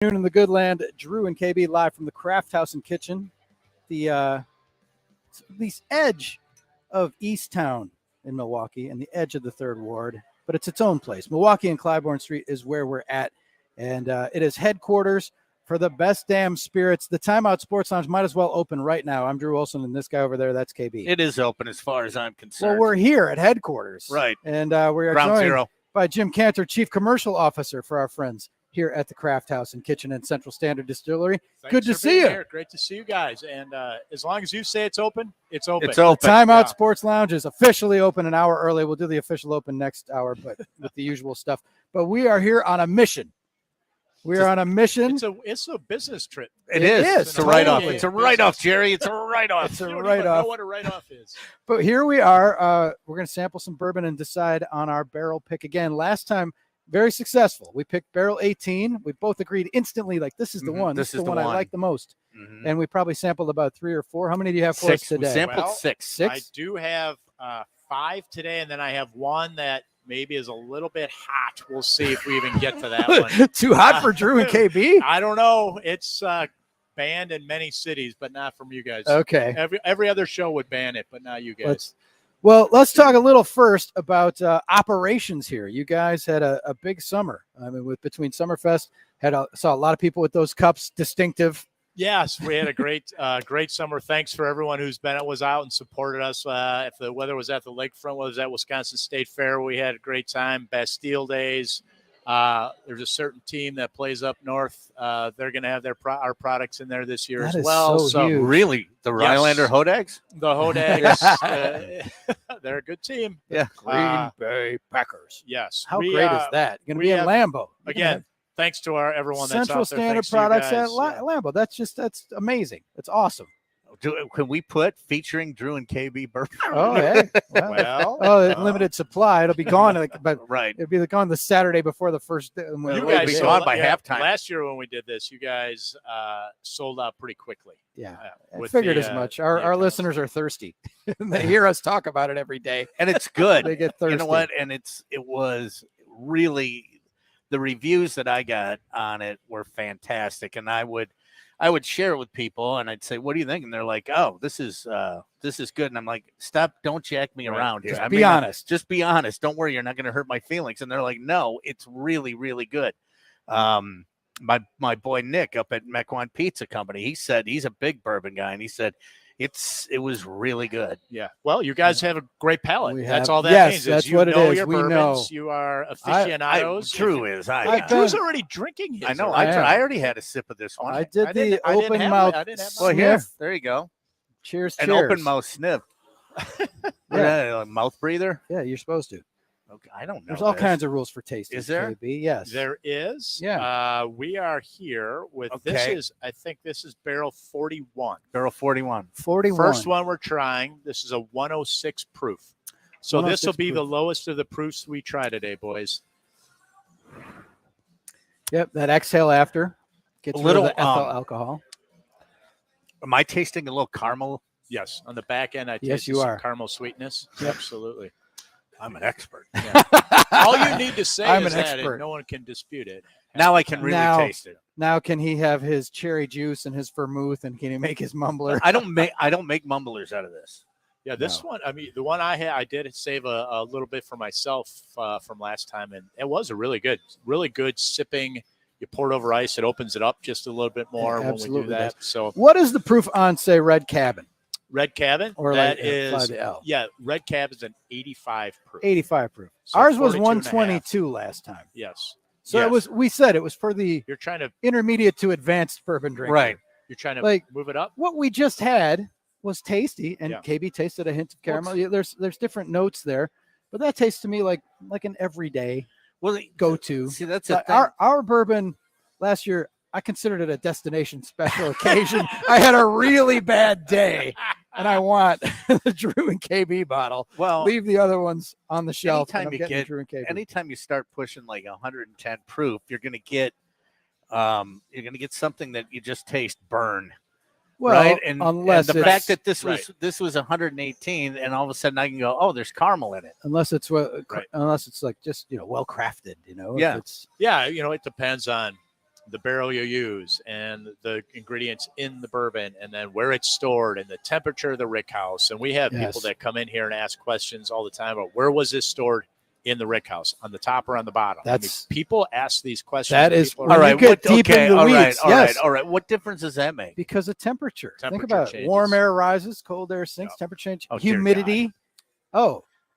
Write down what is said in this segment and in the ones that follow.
Noon in the good land. Drew and KB live from the Craft House and Kitchen, the edge of East Town in Milwaukee and the edge of the Third Ward, but it's its own place. Milwaukee and Clybourne Street is where we're at, and it is headquarters for the best damn spirits. The Timeout Sports Lounge might as well open right now. I'm Drew Olson, and this guy over there, that's KB. It is open as far as I'm concerned. Well, we're here at headquarters. Right. And we are Ground joined zero by Jim Cantor, Chief Commercial Officer for our friends here at the Craft House and Kitchen and Central Standard Distillery. Good to see you. Here. Great to see you guys. And as long as you say it's open, it's open. It's open. The Timeout Sports Lounge is officially open an hour early. We'll do the official open next hour, but with the usual stuff. But we are here on a mission. We are on a mission. It's a business trip. It is. It's a write-off. Totally. It's a write-off, Jerry. It's a write-off. It's a You don't write-off. even know what a write-off is. But here we are. We're going to sample some bourbon and decide on our barrel pick again. Last time, very successful. We picked barrel 18. We both agreed instantly, like, this is the one. This is the one I like the most. Mm-hmm. And we probably sampled about 3 or 4. How many do you have for us today? We sampled six. I do have 5 today, and then I have one that maybe is a little bit hot. We'll see if we even get to that one. Too hot for Drew and KB? I don't know. It's banned in many cities, but not from you guys. Okay. Every other show would ban it, but not you guys. Let's talk a little first about operations here. You guys had a big summer. I mean, between Summerfest, saw a lot of people with those cups, distinctive. Yes, we had a great summer. Thanks for everyone was out and supported us. If the weather was at the lakefront, whether it was at Wisconsin State Fair, we had a great time. Bastille Days. There's a certain team that plays up north. They're going to have our products in there this year as well. So huge. Really, the Rylander Hodags? The Hodags, they're a good team. Yeah, Green Bay Packers. Yes. How great is that? Going to be in Lambeau again. Thanks to everyone that's Central out there. Standard products at Lambeau. That's amazing. That's awesome. Can we put featuring Drew and KB Bourbon? Oh, yeah. Limited supply. It'll be gone. But right. It'll be gone the Saturday before the first day. You guys be gone by halftime. Last year when we did this, you guys sold out pretty quickly. Yeah. I figured as much. Our listeners are thirsty. They hear us talk about it every day. And it's good. They get thirsty. You know what? And it was really, the reviews that I got on it were fantastic. And I would share it with people and I'd say, what do you think? And they're like, oh, this is good. And I'm like, stop, don't jack me around here. Just be honest. Just be honest. Don't worry, you're not going to hurt my feelings. And they're like, no, it's really, really good. My boy Nick up at Mequon Pizza Company, he said he's a big bourbon guy, and he said it was really good. Yeah. Well, you guys have a great palate. That's all that means. That's what it is. Your bourbons. You are aficionados. Drew is. Drew's already drinking his. I know. I already had a sip of this one. I did the open mouth. Well, here, there you go. Cheers. An open mouth sniff. Yeah, mouth breather. Yeah, you're supposed to. Okay, I don't know. There's all kinds of rules for tasting. Is there? KB. Yes. There is. Yeah. We are here with I think this is barrel 41. Barrel 41. 41. First one we're trying. This is a 106 proof. So this will be the lowest of the proofs we try today, boys. Yep, that exhale after gets a little rid of the ethyl alcohol. Am I tasting a little caramel? Yes. On the back end, I taste some caramel sweetness. Yep. Absolutely. I'm an expert. Yeah. All you need to say is that no one can dispute it. Now I can really taste it. Now can he have his cherry juice and his vermouth, and can he make his mumbler? I don't make mumblers out of this. Yeah, this one. I mean, the one I had, I did save a little bit for myself from last time, and it was a really good sipping. You pour it over ice, it opens it up just a little bit more when we do that. So, what is the proof on, say, Red Cabin? Red Cabin, or that like is Red Cabin is an 85 proof. 85 proof. So ours was 122 last time. Yes. So it was. We said it was for the you're trying to intermediate to advanced bourbon drinker. Right. You're trying to move it up. What we just had was tasty, and KB tasted a hint of caramel. There's different notes there, but that tastes to me like an everyday go-to. See, that's our bourbon last year. I considered it a destination special occasion. I had a really bad day, and I want the Drew and KB bottle. Well, leave the other ones on the shelf. Anytime you start pushing like 110 proof, you're going to get something that you just taste burn. Well, right? And unless the fact that this was 118, and all of a sudden I can go, oh, there's caramel in it. Unless it's like just well crafted, Yeah, it depends on the barrel you use and the ingredients in the bourbon, and then where it's stored and the temperature of the rick house. And we have people that come in here and ask questions all the time about where was this stored in the rick house, on the top or on the bottom. People ask these questions. That is all right. Get deep into the weeds. All right. What difference does that make? Because of temperature. Think about changes. it. Warm air rises, cold air sinks, temperature change, humidity.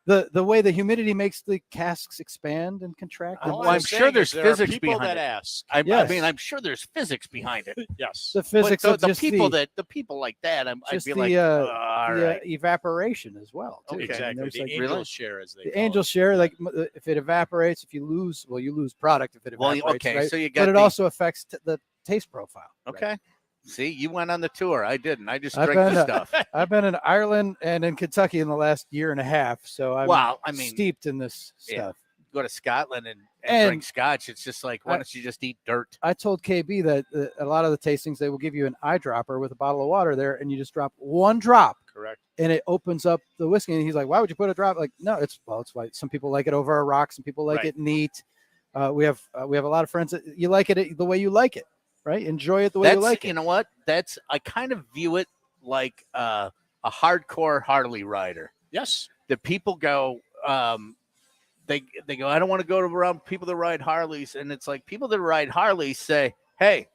The way the humidity makes the casks expand and contract. I'm sure there's physics behind that it. Ask. I mean, I'm sure there's physics behind it. Yes. The physics of the people like that, I'd be like, all right. Evaporation as well. Too. Exactly. The angel share, as they the angel share, like if it evaporates, if you lose, you lose product if it evaporates. Okay, right? so you got. But it also affects the taste profile. Okay. Right? See, you went on the tour. I didn't. I just drank the stuff. I've been in Ireland and in Kentucky in the last year and a half, so I'm steeped in this stuff. Go to Scotland and drink scotch. It's just like, why don't you just eat dirt? I told KB that a lot of the tastings, they will give you an eyedropper with a bottle of water there, and you just drop one drop. Correct. And it opens up the whiskey. And he's like, why would you put a drop? Like, no, it's why some people like it over a rock. Some people like it neat. We have a lot of friends that you like it the way you like it. Right, enjoy it the way you like it. You know what? I kind of view it like a hardcore Harley rider. Yes, the people go, they go, I don't want to go around people that ride Harleys, and it's like people that ride Harleys say, hey,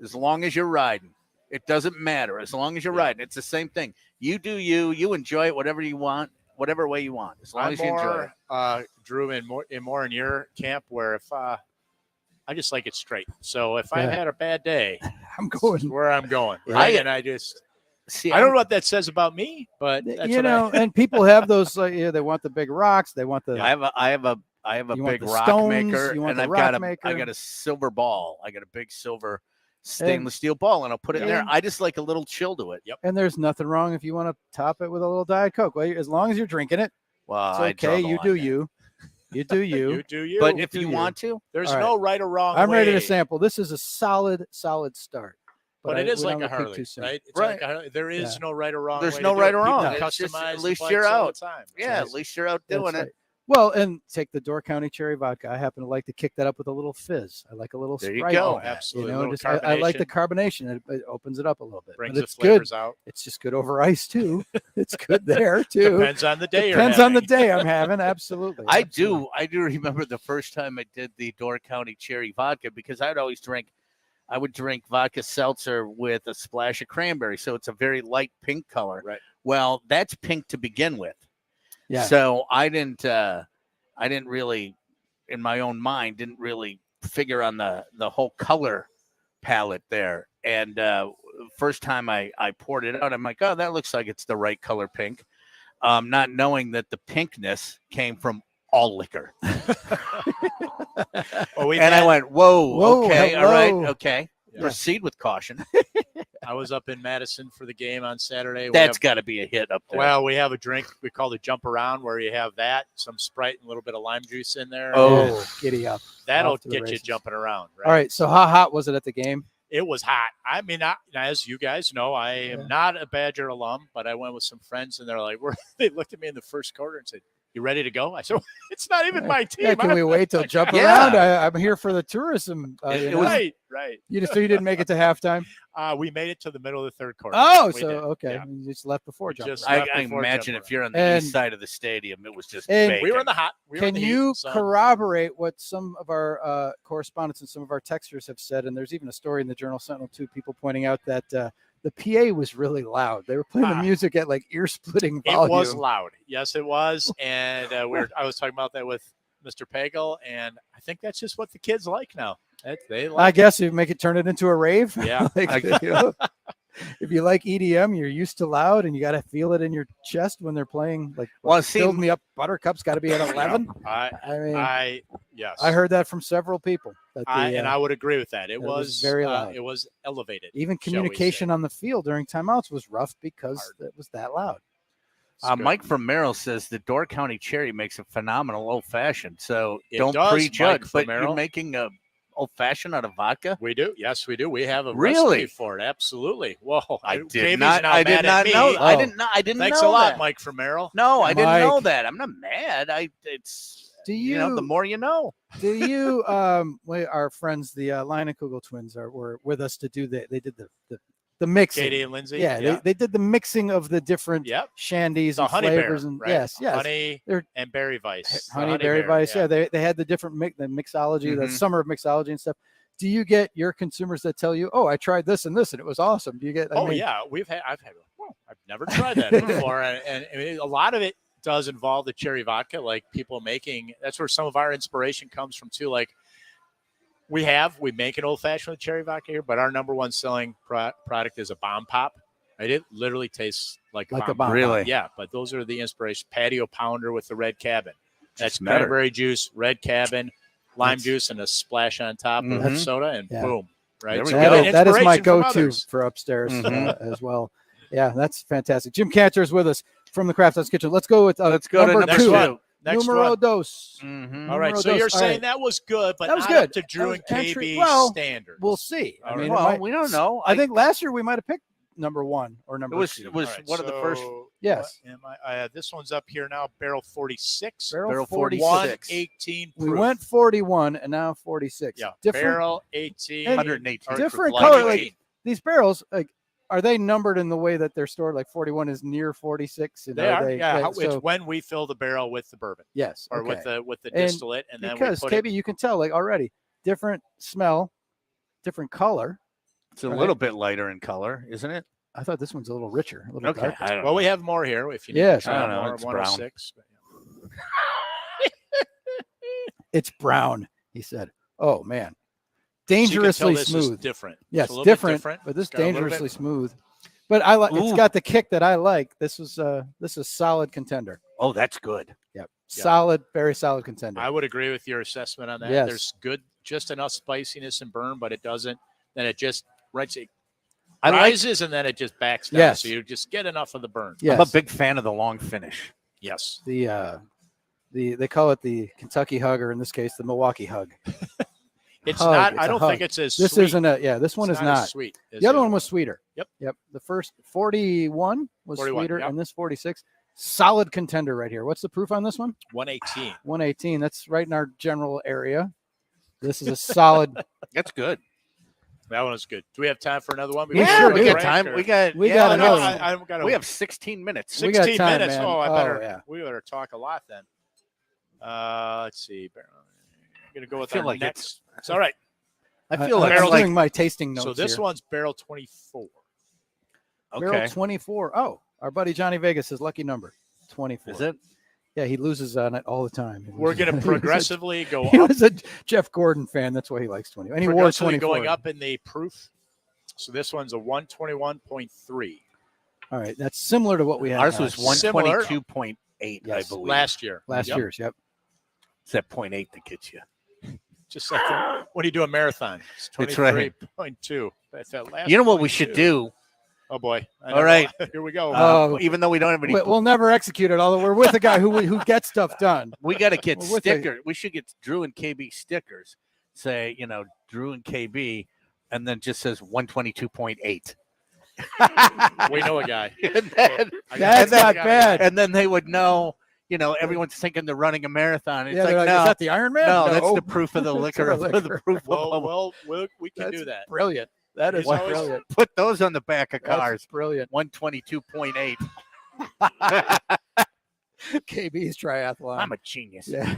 as long as you're riding, it doesn't matter. As long as you're riding, it's the same thing. You do you enjoy it, whatever you want, whatever way you want, as long as you enjoy it. Drew, more in your camp, where if I just like it straight. So if I've had a bad day, I'm going where I'm going. Right? I just see. I don't know what that says about me, but that's and people have those. They want the big rocks. They want the. I have a big rock maker, and I got a silver ball. I got a big silver stainless steel ball, and I'll put it in there. I just like a little chill to it. Yep. And there's nothing wrong if you want to top it with a little Diet Coke. Well, as long as you're drinking it, well, it's okay. You do you. You do you. You do you. But if you want to, there's no right or wrong. I'm ready to sample. This is a solid start. But it is like a Harley, right? It's like a Harley. There is no right or wrong. There's no right or wrong. Customize. At least you're out. Yeah, at least you're out doing it. Well, and take the Door County Cherry Vodka. I happen to like to kick that up with a little fizz. I like a little There Sprite. you go. Absolutely. I like the carbonation. It opens it up a little bit. Brings the flavors out. It's just good over ice too. It's good there too. Depends on the day. Depends on the day I'm having. Absolutely. I do remember the first time I did the Door County Cherry Vodka, because I would drink vodka seltzer with a splash of cranberry, so it's a very light pink color. Right. Well, that's pink to begin with. Yeah. So I didn't really, in my own mind, didn't really figure on the whole color palette there. And first time I poured it out, I'm like, oh, that looks like it's the right color pink, not knowing that the pinkness came from all liquor. I went, whoa, okay, hello. all right, okay. Yeah. Proceed with caution. I was up in Madison for the game on Saturday. That's got to be a hit up there. Well, we have a drink we call the jump around, where you have that, some Sprite, and a little bit of lime juice in there. Oh, giddy up. That'll get you jumping around. Right? All right. So how hot was it at the game? It was hot. I mean, as you guys know, I am not a Badger alum, but I went with some friends, and they're like, they looked at me in the first quarter and said, you ready to go? I said, it's not even my team. Yeah, can we wait till jump around? I'm here for the tourism. Right. So you didn't make it to halftime? We made it to the middle of the third quarter. Oh, okay. Yeah. You just left before jump around. I imagine if you're on the east side of the stadium, it was just bacon. We were in the hot. Can you corroborate what some of our correspondents and some of our texters have said? And there's even a story in the Journal Sentinel, too, people pointing out that the PA was really loud. They were playing the music at like ear-splitting volume. It was loud. Yes, it was. And I was talking about that with Mr. Pagel, and I think that's just what the kids like now. I guess you make it turn it into a rave. Yeah. If you like EDM, you're used to loud, and you got to feel it in your chest when they're playing. Like, Build Me Up Buttercup's got to be at 11. Yes, I heard that from several people. And I would agree with that. It was very loud. It was elevated. Even communication on the field during timeouts was rough because it was that loud. Mike from Merrill says the Door County Cherry makes a phenomenal old fashioned. So don't does, prejudge. But you're making a old fashioned out of vodka? We do. Yes, we do. We have a recipe for it. Absolutely. Whoa. I did not know. I didn't know. Thanks a lot, Mike from Merrill. No, I didn't know that. I'm not mad. Do You know, the more you know. Do you our friends, the Leinenkugel twins were with us to do they did the mixing. Katie and Lindsay. Yeah, they did the mixing of the different shandies The and honey flavors bear, and right? yes. Honey They're and berry vice. honey berry vice. Yeah, they had the different the mixology, the summer of mixology and stuff. Do you get your consumers that tell you, "Oh, I tried this and this and it was awesome"? Do you get? I've never tried that before, and I mean, a lot of it does involve the cherry vodka, like people making. That's where some of our inspiration comes from too. Like we make an old fashioned with cherry vodka here, but our number one selling product is a bomb pop. Right? It literally tastes like a bomb. Really? Yeah, but those are the inspiration. Patio pounder with the red cabin. That's better. cranberry juice, red cabin, lime juice, and a splash on top of soda, and boom. Right. There So we go. That is my inspiration from go-to others. for upstairs as well. Yeah, that's fantastic. Jim Cantor is with us from the Craft House Kitchen. Let's go with Let's go to number number 2. two. Next Numero one. dos. All right. Numero So you're dos. All saying right. that was good, but That was not good. up to Drew and That was entry- KB well, standards. We'll see. All I right. mean, Well, we don't know. I think last year we might have picked number 1 or number 2. It was All right, one of the first. Yes. This one's up here now. Barrel 46. Barrel 46. 118 We proof. went 41 and now 46. Yeah. Different Barrel 18. And 118. or different like color, 18. like these barrels, like are they numbered in the way that they're stored? Like 41 is near 46. And They are. so- It's when we fill the barrel with the bourbon yes. or okay. with the And distillate, and then because we put KB, you can tell like already different smell, different color. It's a Right. little bit lighter in color, isn't it? I thought this one's a little richer, a little Okay. darker. I don't Well, know. we have more here if you need Yes, to try I don't know, more. it's 106. It's brown, he said. Oh man, So you can dangerously tell this is smooth. different. Yes, It's a little bit different, different, but this It's got a little dangerously bit- smooth. But I like. It's Ooh. got the kick that I like. This is solid contender. Oh, that's good. Yep, solid, very solid contender. I would agree with your assessment on that. Yes. There's just enough spiciness and burn, but it doesn't. Then it just it I like. rises and then it just backs down. Yes. So you just get enough of the burn. yes, I'm a big fan of the long finish. Yes. the they call it the Kentucky hug, or in this case, the Milwaukee hug. It's Hug, not. it's I a don't hug. think it's as This sweet. isn't a. Yeah, this one It's is as not. sweet. as The other one was sweeter. Yep. Yep. The first 41 was 41, sweeter, yep. and this 46. Solid contender right here. What's the proof on this one? 118. 118. That's right in our general area. This is a solid. That's good. That one was good. Do we have time for another one? We Yeah, sure we do. got break, time. or- We got. We yeah, got no, another one. I got We have 16 minutes. We got 16 time, minutes. man. Oh, I Oh, better. yeah. We better talk a lot then. Let's see. I'm gonna go with feel our like next. It's all right. I feel like I'm barrel- doing my tasting notes. So this here. one's barrel 24. Barrel okay. 24. Oh, our buddy Johnny Vegas, his lucky number, 24. Is it? Yeah, he loses on it all the time. We're going to progressively go He up. was a Jeff Gordon fan. That's why he likes 20. And he wore Progressively 24. going up in the proof. So this one's a 121.3. All right, that's similar to what we had Ours was last year. 122.8, I Yes. believe. Last year. last Yep. year's. Yep. It's that 0.8 that gets you. Just like when you do a marathon. It's That's right. 23.2. That's that last You know what we should 0.2. do? Oh, boy. I All know. right. Here we go. Oh. Even though we don't have any, We'll never execute it, although we're with a guy who gets stuff done. we got to get Well, with a- stickers. We should get Drew and KB stickers. Say, Drew and KB, and then just says 122.8. We know a guy. and then, That's then- not bad. and then they would know. Everyone's thinking they're running a marathon. It's Yeah, like, they're like, no, is that the Iron Man? no, that's the proof of the That's liquor. the The liquor. proof of We can That's do that. brilliant. That is He's always- brilliant. Put those on the back of That's cars. brilliant. 122.8. KB's triathlon. I'm a genius yeah.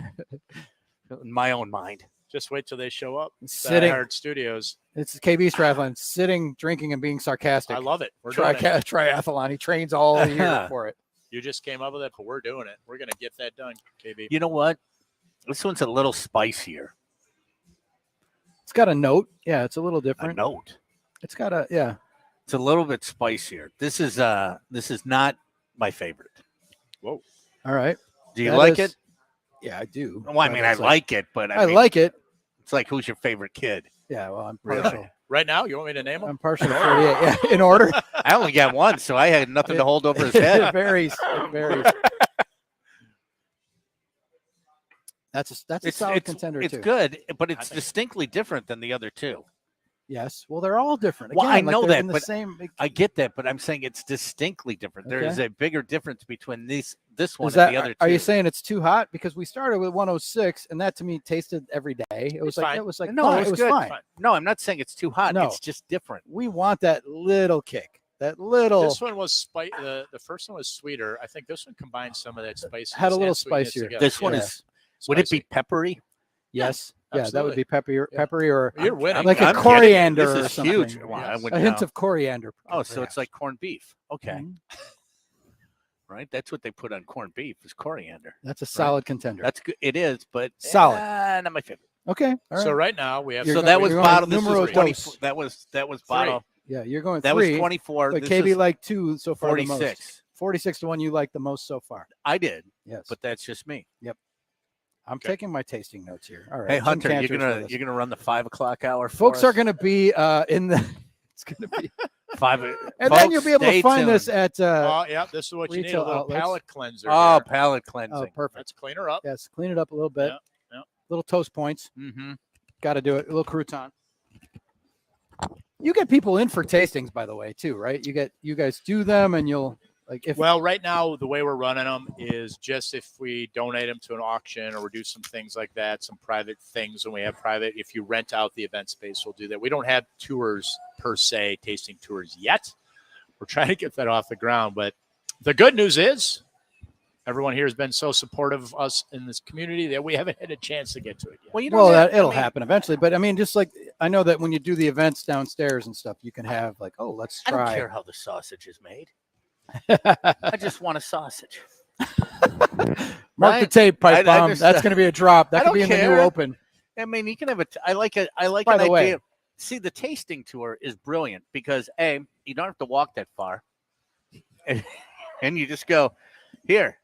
in my own mind. Just wait till they show up. Sitting. Hard Studios. It's KB's triathlon. Sitting, drinking, and being sarcastic. I love it. We're doing it. Triathlon. He trains all year for it. You just came up with it, but we're doing it. We're going to get that done, KB. You know what? This one's a little spicier. It's got a note. Yeah, it's a little A different. note. It's got a yeah. It's a little bit spicier. This is not my favorite. All right. Do you That like is- it? Yeah, I do. Well, I But mean, I it's like it, but I mean, like it. it's like, who's your favorite kid? Yeah, well, I'm Really? partial. Right now, you want me to name them? I'm partial to 48. Yeah, in order. I only got one, so I had nothing to hold over his It head. varies. It varies. That's a solid contender It's too. good, but it's think- distinctly different than the other two. Yes. Well, they're all different. Well, I Again, like know they're that, in the but same. I get that, but I'm saying it's distinctly different. There is Okay. a bigger difference between this one Is and that, the other two. are you saying it's too hot? Because we started with 106, and that to me tasted every day. It was It's like fine. it was like No, fine. it It was was good. fine. Fine. No, I'm not saying it's too hot. No. It's just different. We want that little kick. That little This one was the first one was sweeter. I think this one combined some of that spice. Had a little spicier. This one Yeah. is. Would it be Spicy. peppery? yes, yeah, that would absolutely. be peppery, Yeah. peppery or You're winning. like a I'm getting it. coriander This or is something. huge. Well, I Yes. would A hint know. of coriander. Oh, so it's perhaps. like corned beef. Okay, Mhm. right. That's what they put on corned beef is coriander. That's a solid contender. That's good. It is, but Solid. not my favorite. Okay, all right. So right now we have. You're So going- that was you're going bottle. This numero was 24. dos. That was bottle. yeah, you're going That three, was 24. but This KB is like 2 so far. The most. 46. 46 the one you like the most so far. I did, Yes, but that's just me. I'm Okay. taking my tasting notes here. All right, Hey Jim Hunter, Cantor's with us. you're gonna run the 5 o'clock hour. For Folks us? are going to be in the. It's going to be, 5. and folks, then you'll be able to stay find this tuned. at. Oh, yeah. This is what you need. retail A little outlets. palate cleanser. Oh, here. palate cleansing. Oh, perfect. Let's clean her up. Yes, clean it up a little bit. Yeah, yeah. Little toast points. Mm-hmm. Got to do it. A little crouton. You get people in for tastings, by the way, too, right? You guys do them, and you'll like if Well, right now the way we're running them is just if we donate them to an auction or we do some things like that, some private things when we have private. If you rent out the event space, we'll do that. We don't have tours per se, tasting tours yet. We're trying to get that off the ground, but the good news is everyone here has been so supportive of us in this community that we haven't had a chance to get to it yet. Well, you well, don't that have- it'll I mean, happen eventually. But I mean, just like I know that when you do the events downstairs and stuff, you can have like, oh, let's I don't try. care how the sausage is made. I just want a sausage. Mark the Right? tape, pipe I bomb. understand. That's going to be a drop. That I could don't be in the new care. open. I mean, you can have a. I like an By the way- idea. See, the tasting tour is brilliant because you don't have to walk that far, and you just go here.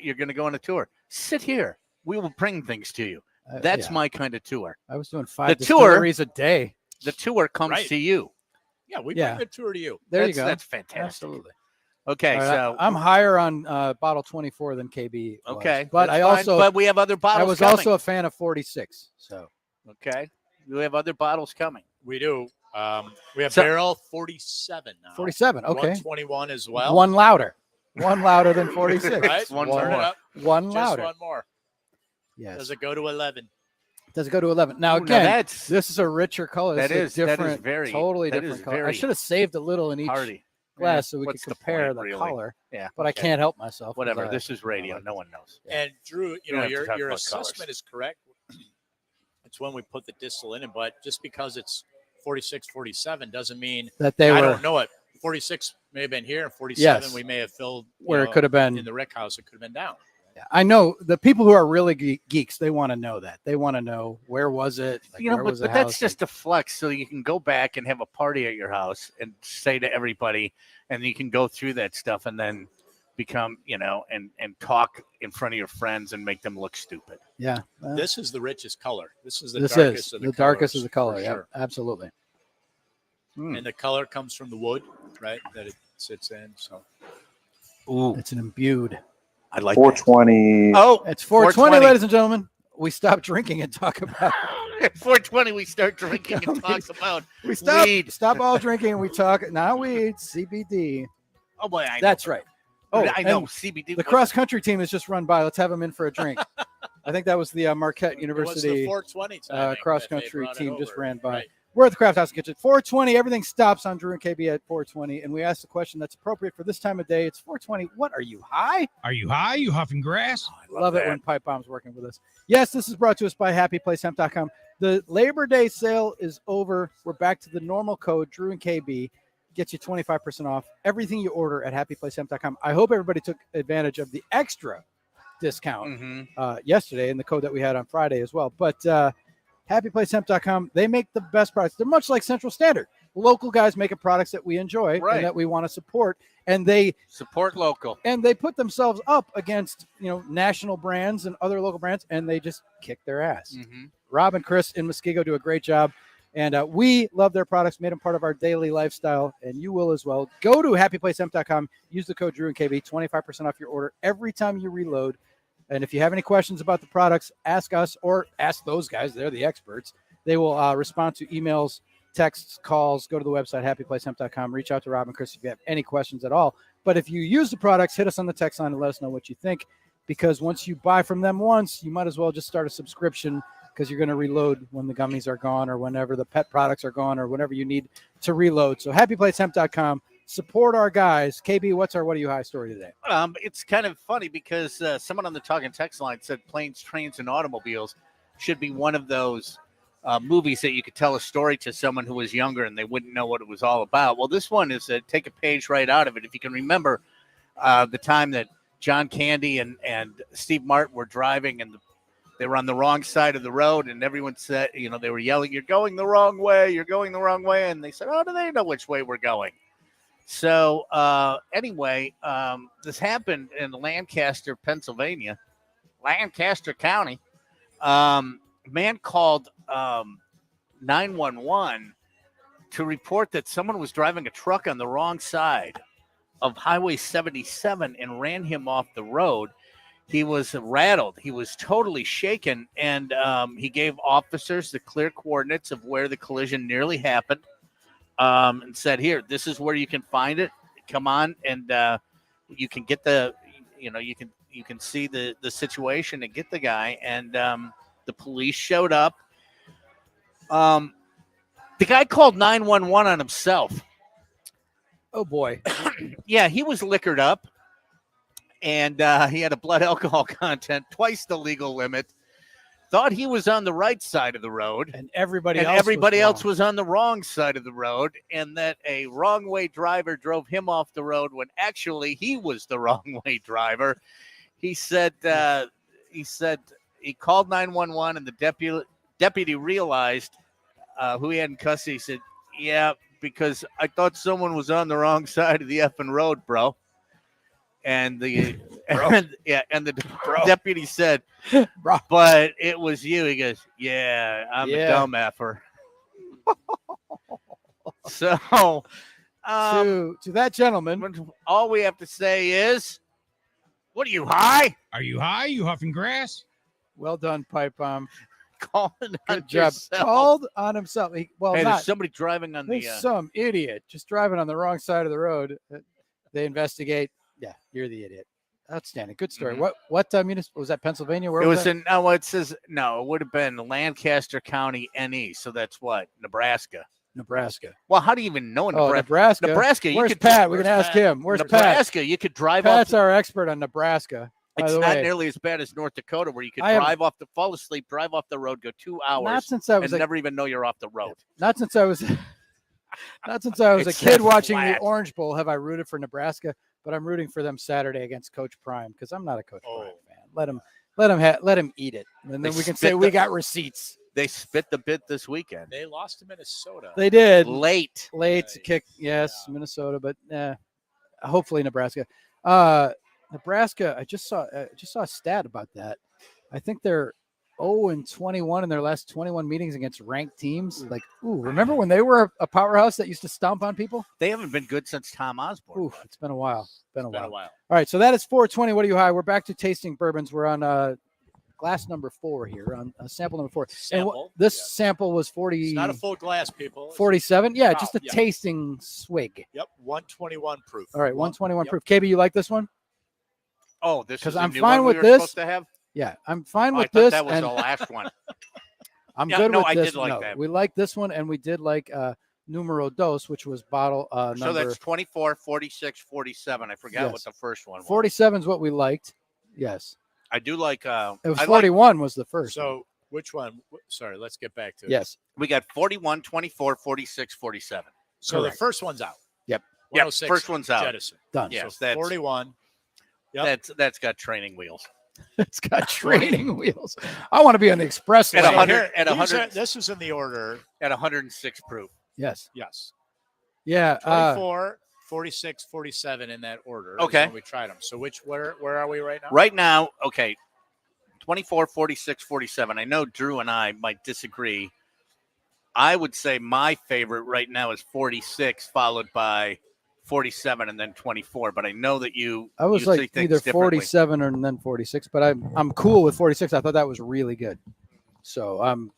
You're gonna go on a tour. Sit here. We will bring things to you. That's Yeah. my kind of tour. I was doing 5 the tour- distilleries a day. The tour comes Right. to you. Yeah, we Yeah. bring the tour to you. There you That's- go. That's fantastic. Absolutely. Okay, All right, so I'm higher on bottle 24 than KB. was, okay, but that's I fine, also but we have other bottles. I was coming. also a fan of 46. So okay. We have other bottles coming. We do. We have So- barrel 47 now. 47. Okay. 121 as well. One louder. One louder than 46. Right? One Turn more. it up. One Just louder. one more. Yes. Does it go to 11? Does it go to 11? Now Ooh, again, that's this is a richer color. This that is a is different, very totally that different is color. I very should have saved a little in each hearty. glass so we What's could the compare point, the really? color. Yeah, But I okay. can't help myself. 'cause Whatever. I- This is radio. like No one knows. And Drew, You don't have to talk your about assessment colors. is correct. It's when we put the distill in it, but just because it's 46, 47 doesn't mean that they I were don't know it. 46 may have been here, and 47 Yes. we may have filled where it could have been. in the Rick House. It could have been down. I know the people who are really geeks. They want to know that. They want to know where was it. Like, You know, where but, was the but that's house? just a flex, so you can go back and have a party at your house and say to everybody, and you can go through that stuff and then become, and talk in front of your friends and make them look stupid. Yeah. This is the richest color. This is the this darkest is of the the darkest colors, of the color. for Yeah, sure. absolutely. And the color comes from the wood, right? That it sits in. So Ooh, It's an imbued. I like 420. that. Oh, It's 420, 420. ladies and gentlemen. We stop drinking and talk about. At 420, we start drinking and talk about We stop. weed. Stop all drinking and we talk. Not weed. CBD. Oh boy, I know. That's right. Oh, I know. and CBD. the cross country team has just run by. Let's have them in for a drink. I think that was the Marquette it was the University 420 timing cross that they country brought it team just over, ran by. right? We're at the Craft House Kitchen. 420. Everything stops on Drew and KB at 420, and we ask the question that's appropriate for this time of day. It's 420. What are you high? Are you high? You huffing grass? I Love it when Pipe Bomb's working with us. Yes, this is brought to us by HappyPlaceHemp.com. The Labor Day sale is over. We're back to the normal code. Drew and KB gets you 25% off everything you order at HappyPlaceHemp.com. I hope everybody took advantage of the extra discount Mm-hmm. yesterday and the code that we had on Friday as well. But HappyPlaceHemp.com, they make the best products. They're much like Central Standard. Local guys making products that we enjoy Right. and that we want to support. And they Support local. put themselves up against national brands and other local brands, and they just kick their ass. Mm-hmm. Rob and Chris in Muskego do a great job, and we love their products, made them part of our daily lifestyle, and you will as well. Go to happyplacehemp.com, use the code Drew and KB, 25% off your order every time you reload. And if you have any questions about the products, ask us or ask those guys. They're the experts. They will respond to emails texts, calls, go to the website, happyplacehemp.com. Reach out to Rob and Chris if you have any questions at all. But if you use the products, hit us on the text line and let us know what you think. Because once you buy from them once, you might as well just start a subscription because you're going to reload when the gummies are gone or whenever the pet products are gone or whenever you need to reload. So happyplacehemp.com. Support our guys. KB, what are you high story today? It's kind of funny because someone on the Talking Text line said Planes, Trains, and Automobiles should be one of those movies that you could tell a story to someone who was younger and they wouldn't know what it was all about. Well, this one is take a page right out of it. If you can remember the time that John Candy and Steve Martin were driving and they were on the wrong side of the road and everyone said, they were yelling, "You're going the wrong way. You're going the wrong way." And they said, "Oh, do they know which way we're going?" So anyway, this happened in Lancaster, Pennsylvania, Lancaster County. Man called 911 to report that someone was driving a truck on the wrong side of Highway 77 and ran him off the road. He was rattled. He was totally shaken, and he gave officers the clear coordinates of where the collision nearly happened, and said, "Here, this is where you can find it. Come on, and you can get you can see the situation and get the guy." And the police showed up. The guy called 911 on himself. Oh, boy. Yeah, he was liquored up, and he had a blood alcohol content twice the legal limit. Thought he was on the right side of the road, And everybody else was on the wrong side of the road, and that a wrong-way driver drove him off the road when actually he was the wrong-way driver. He said he called 911, and the deputy realized who he had in custody. He said, "Yeah, because I thought someone was on the wrong side of the effing road, bro." And the deputy said, Bro. "But it was you." He goes, "Yeah, I'm a dumb effer." So to that gentleman, all we have to say is, what are you, high? Are you high? You huffing grass? well done, Pipe Bomb. Calling on Good job. yourself. Called on himself. Hey, not. there's somebody driving on There's the some idiot just driving on the wrong side of the road. They investigate. Yeah, you're the idiot. Outstanding. Good story. Mhm. What municipal was that? Pennsylvania? Where it was that? in no, it says no, it would have been Lancaster County, NE. So that's what? Nebraska. Nebraska. Well, how do you even know Oh, Nebraska? Nebraska. you Where's could Pat? We can ask him. Where's Pat? Nebraska? You could drive off. Pat's our expert on Nebraska. By It's the not way. nearly as bad as North Dakota, where you could I am- fall asleep, drive off the road, go 2 hours, Not since I was and a, never even know you're off the road. not since I was not since I was a It's kid that watching the flat. Orange Bowl have I rooted for Nebraska, but I'm rooting for them Saturday against Coach Prime because I'm not a Coach Prime fan. Let him eat it, and then They we can spit say we the- got receipts. They spit the bit this weekend. They lost to Minnesota. They did Late. late kick, yes, Yeah. Minnesota, but hopefully Nebraska. Nebraska, I just saw a stat about that. I think they're 0-21 in their last 21 meetings against ranked teams. Like, remember when they were a powerhouse that used to stomp on people? They haven't been good since Tom Osborne. Ooh, it's been a while. Been a while. All right, so that is 420. What are you high? We're back to tasting bourbons. We're on glass number 4 here, on sample number 4. Sample, this yes. sample was 40. It's not a full glass, people. It's 47. Yeah, Wow, just a yeah. tasting swig. Yep, 121 proof. All right, 121 Yep. proof. KB, you like this one? Oh, this 'Cause is a I'm new fine one with we were this. supposed to have. Yeah, I'm fine Oh, I with thought this. that was and the last one. I'm Yeah, good no, with I this. did like No, that. we like this one, and we did like numero dos, which was bottle So number that's 24, 46, 47. I forgot Yes. what the first one was. 47 is what we liked. Yes, I do like. it was I like 41 was the first. one. So which one? Sorry, let's get back to it. Yes, we got 41, 24, 46, 47. So correct. the first one's out. Yep. Yep, 106 first one's out. Jettison. done. Yes, So that's 41. Yep. that's got training wheels. It's got training wheels. I want to be on the expressway. At So 100 here- at these 100 are- This is in the order. At 106 proof. Yes. Yes. Yeah. 24, 46, 47 in that order. is Okay. when we tried them. So where are we right now? Right now, okay, 24, 46, 47. I know Drew and I might disagree. I would say my favorite right now is 46, followed by 47 and then 24. But I know that I was you see like things either differently. 47 or then 46, but I'm cool with 46. I thought that was really good, so I'm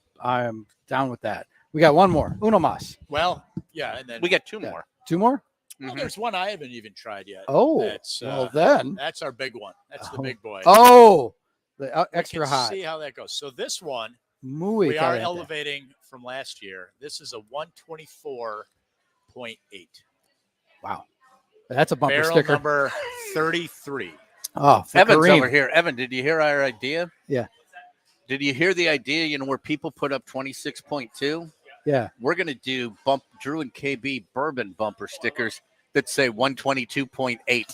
down with that. We got one more. Uno más. Well, yeah, and then We got two Yeah. more. Two more? well, Mhm. there's one I haven't even tried yet. Oh, that's well then. that's our big one. That's the big boy. Oh, the We extra can hot. See how that goes. So this one Muy we are caliente. elevating from last year. This is a 124.8. Wow. That's a bumper Barrel sticker. number 33. Oh, for Evan's Kareem. over here. Evan, did you hear our idea? Yeah. Did you hear the idea? You know, where people put up 26.2? Yeah. We're going to do Drew and KB bourbon bumper stickers that say 122.8.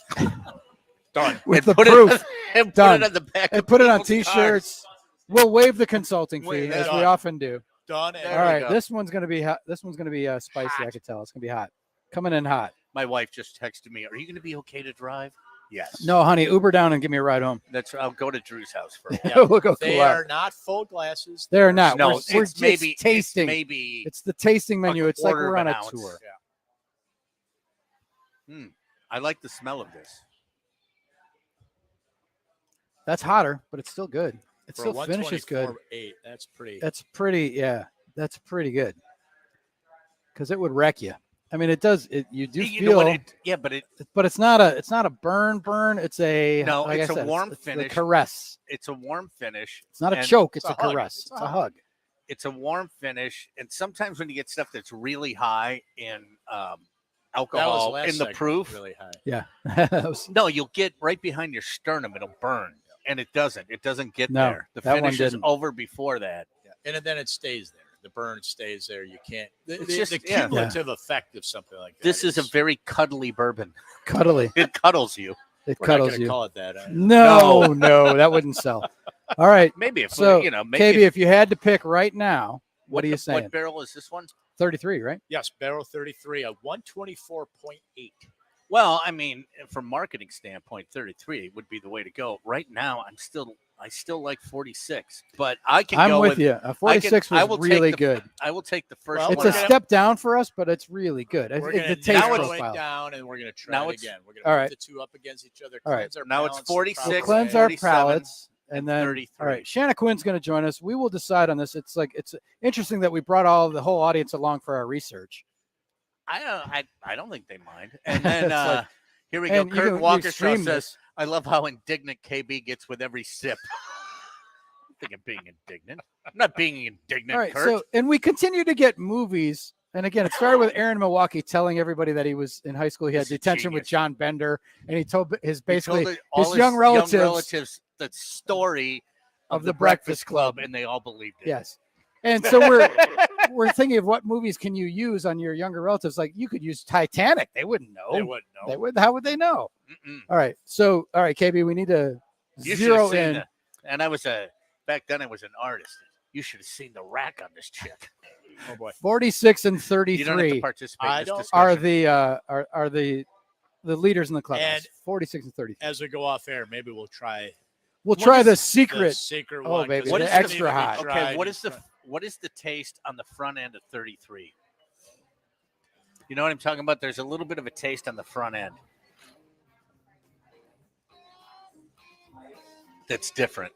Done. With And the put proof. It, and Done. put it on the back. And of put it on people's T-shirts. We'll waive the consulting Wait, fee, that's as we done. often do. Done. And There All we right. go. This one's going to be hot. This one's going to be spicy. Hot. I could tell. It's going to be hot. Coming in hot. My wife just texted me, "Are you going to be okay to drive?" Yes. No, honey. Uber down and give me a ride home. I'll go to Drew's house first. Yeah. We'll go They cool out. are not full glasses. They're not. No, we're it's just maybe tasting. Maybe It's the tasting menu. It's like quarter we're of on an a ounce. tour. I like the smell of this. That's hotter, but it's still good. It For still finishes good. 124.8. That's pretty. That's pretty. Yeah, that's pretty good. Because it would wreck you. I mean, it does. You do You know feel, what? But but it's not a. It's not a burn. It's a. No, like it's I a said, warm it's the finish. caress. it's a warm finish. It's not a and choke. It's it's a a hug. caress. It's It's a a hug. It's a warm finish. And sometimes when you get stuff that's really high in that was alcohol last in the segment, proof, really high. Yeah. That was- no, you'll get right behind your sternum. It'll burn, and it doesn't. It doesn't get No, there. The that one finish is didn't. over before that. Yeah. And then it stays there. The burn stays there. You can't. The, It's the, just- the yeah. cumulative effect of something like that. This is a very cuddly bourbon. cuddly. It cuddles you. It We're not cuddles going to you. call it that. No, no, that wouldn't sell. All right. Maybe if So, maybe KB, if you had to pick right now, what are you saying? What barrel is this one? 33, right? Yes, barrel 33, a 124.8. Well, I mean, from marketing standpoint, 33 would be the way to go. Right now, I still like 46, but I can I'm go with you. A 46 I was will take really the- good. I will take the first Well, one. It's a we're gonna- step down for us, but it's really good. We're It's going the to taste narrow profile. it down, and we're going to try Now it it's- again. We're going all to right. put the two up against each other. All right. Cleanse our Now it's palates, 46, We'll proper cleanse way. our 47, palates, and then 33. all right, Shanna Quinn's going to join us. We will decide on this. It's interesting that we brought the whole audience along for our research. I don't think they mind. And then It's like- here we go. and you Kurt can- Walker stream says, this. "I love how indignant KB gets with every sip." I think I'm being indignant. I'm not being indignant, All right, Kurt. so and we continue to get movies. And again, it started with Aaron Milwaukee telling everybody that he was in high school. He had He's a detention with genius. John Bender, and he told his He basically told all his young relatives the story of of the the Breakfast Club. Club, and they all believed it. Yes. And so we're thinking of what movies can you use on your younger relatives? Like you could use Titanic. They wouldn't know. They wouldn't know. They would. How would they know? Mm-mm. All right. So all right, KB, we need to You should zero have seen in. the, and I was back then I was an artist. You should have seen the rack on this chick. Oh boy. 46 and You don't have to 33 participate I in this don't- are discussion. the leaders in the clubhouse. And- 46 and 33. As we go off air, maybe we'll try We'll what try is the the secret. secret Oh, one. 'cause baby, What it is doesn't the- need to be hot? tried Okay, what in is the front. what is the taste on the front end of 33? You know what I'm talking about? There's a little bit of a taste on the front end that's different.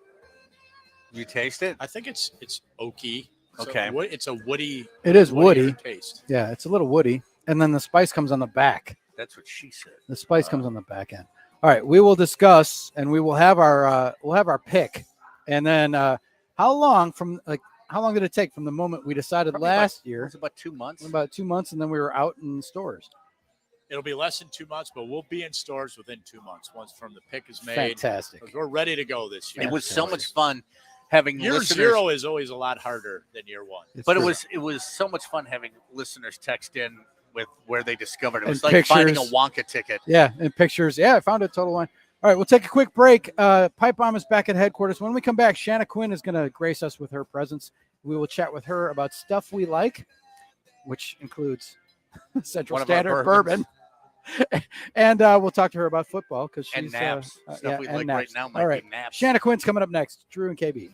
You taste it? I think it's oaky. So Okay. It's a woody. It is woodier woody. taste. Yeah, it's a little woody, and then the spice comes on the back. That's what she said. The spice comes on the back end. All right, we will discuss, and we will have our pick, and then how long did it take from the moment we decided Probably last It year? was about 2 months. About 2 months, and then we were out in stores. It'll be less than 2 months, but we'll be in stores within 2 months once from the pick is made. Fantastic. 'Cause we're ready to go this year. It was so much fun having Year listeners. zero is always a lot harder than year one. It's But true. it was so much fun having listeners text in with where they discovered it. It And was like finding a pictures. Wonka ticket. Yeah, and pictures. Yeah, I found it. Total line. All right, we'll take a quick break. Pipe Bomb is back at headquarters. When we come back, Shanna Quinn is going to grace us with her presence. We will chat with her about stuff we like, which includes Central One of our Standard bourbons. bourbon. And we'll talk to her about football because she's And naps. Stuff yeah, we and like naps. right now might All right, be naps. Shanna Quinn's coming up next. Drew and KB.